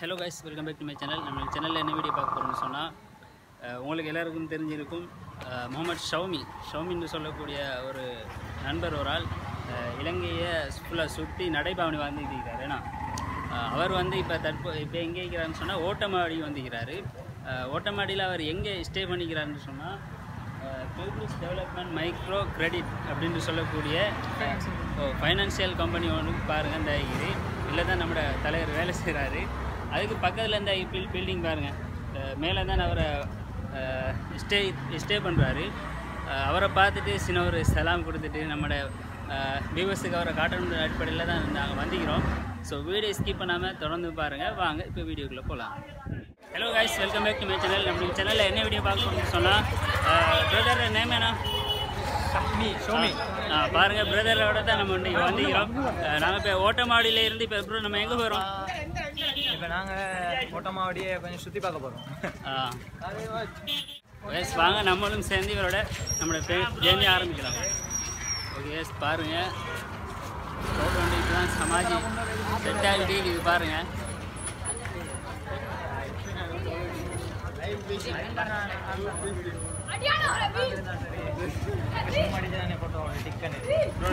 Hello guys, welcome back to my channel. நம்ம சேனல்ல என்ன வீடியோ பார்க்க போறோம்னு சொன்னா உங்களுக்கு எல்லாருக்கும் தெரிஞ்சிருக்கும் முகமது ஷவுமின்னு சொல்லக்கூடிய ஒரு நண்பர் ஒரு ஆள் இலங்கையை ஃபுல்லா சுத்தி நடைபாவணி வந்துக்கிறார். ஏனா அவர் வந்து இப்போ எங்க இருக்கிறாருன்னு சொன்னா ஓட்டமாடி வந்துக்கிறாரு. ஓட்டமாடியில் அவர் எங்கே ஸ்டே பண்ணிக்கிறாருன்னு சொன்னா Pilgrims Development Micro Credit அப்படின்னு சொல்லக்கூடிய ஃபைனான்சியல் கம்பெனி ஒன்று பாருங்கள். இந்த இது இல்லை தான் நம்மளோட தலைவர் வேலை செய்கிறாரு. அதுக்கு பக்கத்தில் இந்த பில்டிங் பாருங்கள். மேலே தான் அவரை ஸ்டே பண்ணுறாரு. அவரை பார்த்துட்டு சின்ன ஒரு சலாம் கொடுத்துட்டு நம்மளோட வியூவர்ஸுக்கு அவரை காட்டணும் அடிப்படையில் தான் நாங்கள் வந்துக்கிறோம். ஸோ வீடியோ ஸ்கிப் பண்ணாமல் தொடர்ந்து பாருங்கள். வாங்க இப்போ வீடியோக்குள்ளே போகலாம். Hello guys, welcome back to my channel. நம்ம சேனலில் என்ன வீடியோ பார்க்கணும்னு சொன்னால் பிரதர் நேம் என்ன? ஷோமி. பாருங்கள், பிரதரோட தான் நம்ம வந்துக்கிறோம். நாங்கள் இப்போ ஓட்டமாடியில் இருந்து இப்போ எப்படி நம்ம எங்கே போகிறோம்? இப்போ நாங்கள் ஓட்டமாடியை கொஞ்சம் சுற்றி பார்க்க போகிறோம். எஸ், வாங்க நம்மளும் சேர்ந்து இவரோட நம்மளோட ஜேர்னி ஆரம்பிக்கலாம். ஓகே எஸ், பாருங்கள் ரோடு வண்டிக்கு தான் சமாஜி செட் ஆகிட்டு இது பாருங்கள்.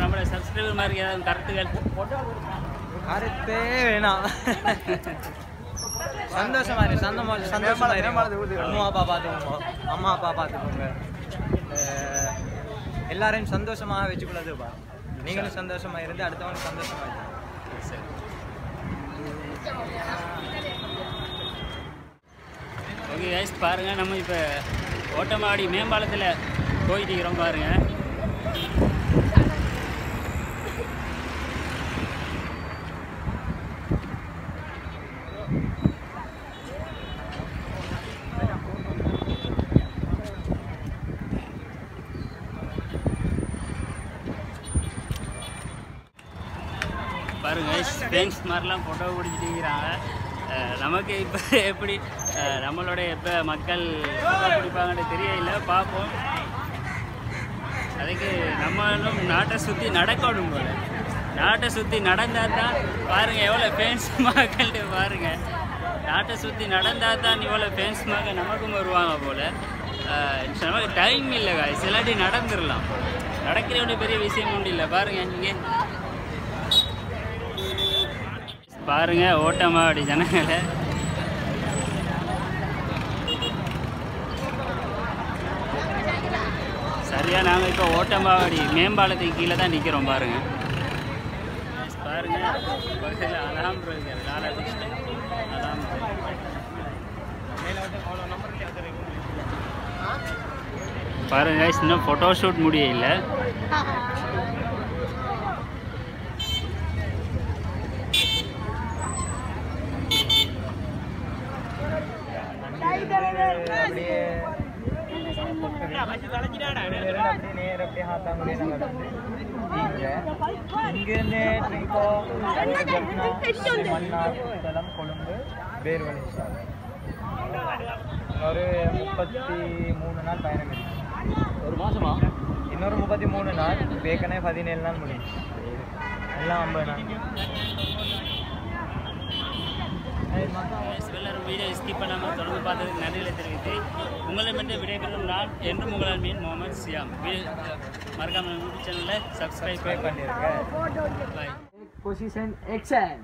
நம்மளோட சப்ஸ்கிரைபர் மாதிரி ஏதாவது கருத்துகள்? கருத்தே வேணாம், சந்தோஷமா இருக்கு. அம்மா அப்பா பார்த்துக்கோங்க. எல்லாரையும் சந்தோஷமாக வச்சுக்கொள்ளது. நீங்களும் சந்தோஷமா இருந்து அடுத்தவங்க சந்தோஷமா இருக்கு. ஓகே கைஸ், பாருங்கள் நம்ம இப்போ ஓட்டமாடி மேம்பாலத்தில் போயிட்டுக்கிறோம். பாருங்கள் ஃப்ரெண்ட்ஸ் மாதிரிலாம் ஃபோட்டோ பிடிச்சிட்டு இருக்கிறாங்க. நமக்கு இப்போ எப்படி நம்மளுடைய இப்போ மக்கள் ஃபோட்டோ பிடிப்பாங்கன்னு தெரியல, பார்ப்போம். அதுக்கு நம்மளும் நாட்டை சுற்றி நடக்கணும் போல். நாட்டை சுற்றி நடந்தால் தான் பாருங்கள் எவ்வளோ ஃபேன்ஸ் மக்கள்கிட்ட பாருங்கள். நாட்டை சுற்றி நடந்தால் தான் இவ்வளோ ஃபேன்ஸ் மக்கள் நமக்கும் வருவாங்க போல். நமக்கு டைம் இல்லை காய்ஸ், இல்லாட்டி நடந்துடலாம். நடக்கிற ஒன்று பெரிய விஷயம் ஒன்றும் இல்லை. பாருங்கள் நீங்கள் பாருங்கள் ஓட்டமாடி ஜனங்களை. சரியா நாங்கள் இப்போ ஓட்டமாடி மேம்பாலத்துக்கு கீழே தான் நிற்கிறோம். பாருங்கள் பாருங்கள் பக்கத்தில் அலாம் இருக்காரு. அலாம் பாருங்க, இன்னும் ஃபோட்டோ ஷூட் முடியல. இங்கிருந்து மன்னார், புத்தளம், கொழும்பு, பேர்வழி ஒரு 33 நாள் பயணம். ஒரு மாதமா? இன்னொரு 33 நாள். ஏற்கனவே 17 நாள் முடியும். எல்லாம் 50 நாள். எல்லாரும் வீடியோ ஸ்கிப் பண்ணாமல் தொடர்ந்து பார்த்ததுக்கு நன்றிகளை தெரிவித்து உங்களை மட்டும் விடைபெறும் நான் என்றும் உங்களால் மீன் முகமது சியாம். மறக்காமல் யூடியூப் சேனலில் சப்ஸ்கிரைப் பண்ணிருக்கேன். Position action.